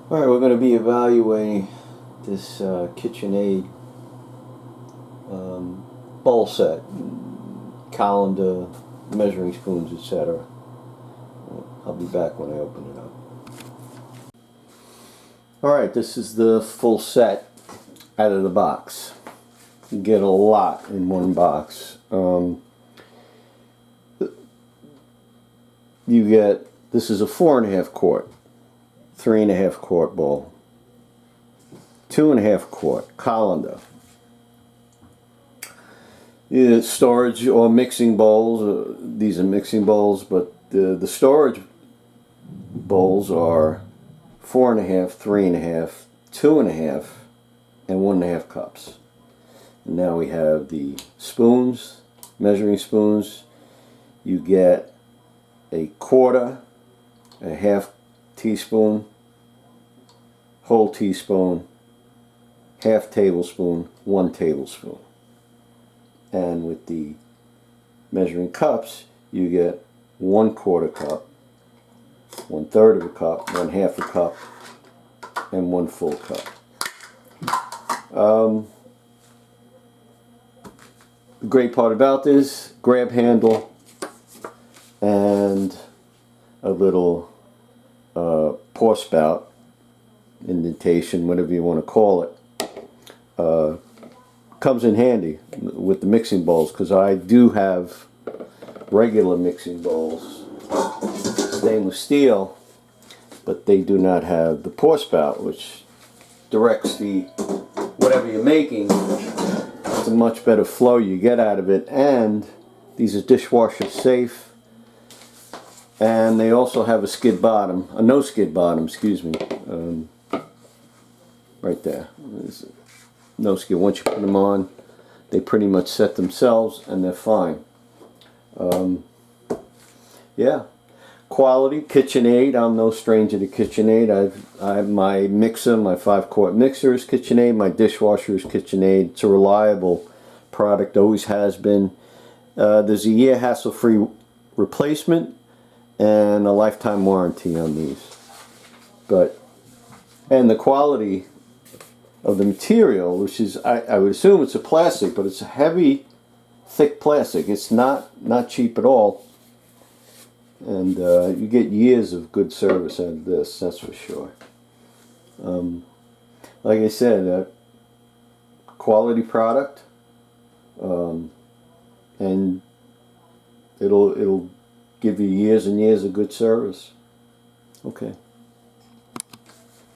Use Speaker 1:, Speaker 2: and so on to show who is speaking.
Speaker 1: Alright, we're going to be evaluating this KitchenAid bowl set, colander, measuring spoons, etc. I'll be back when I open it up. Alright, this is the full set out of the box. You get a lot in one box. This is a 4.5 quart, 3.5 quart bowl, 2.5 quart colander, storage or mixing bowls. These are mixing bowls, but the storage bowls are 4.5, 3.5, 2.5, and 1.5 cups. And now we have the spoons, measuring spoons. You get a quarter, a half teaspoon, whole teaspoon, half tablespoon, 1 tablespoon. And with the measuring cups, you get 1/4 cup, 1/3 of a cup, 1/2 a cup, and 1 full cup. The great part about this, grab handle and a little pour spout, indentation, whatever you want to call it. Comes in handy with the mixing bowls, because I do have regular mixing bowls, stainless steel, but they do not have the pour spout, which directs the whatever you're making. It's a much better flow you get out of it, and these are dishwasher safe, and they also have a skid bottom, a no skid bottom, excuse me, right there. There's no skid. Once you put them on, they pretty much set themselves and they're fine. Yeah, quality KitchenAid. I'm no stranger to KitchenAid. I have my mixer, my 5-quart mixer is KitchenAid. My dishwasher is KitchenAid. It's a reliable product, always has been. There's a year hassle-free replacement and a lifetime warranty on these. And the quality of the material, which is, I would assume it's a plastic, but it's a heavy, thick plastic. It's not cheap at all. And you get years of good service out of this, that's for sure. Like I said, quality product, and it'll give you years and years of good service. Okay.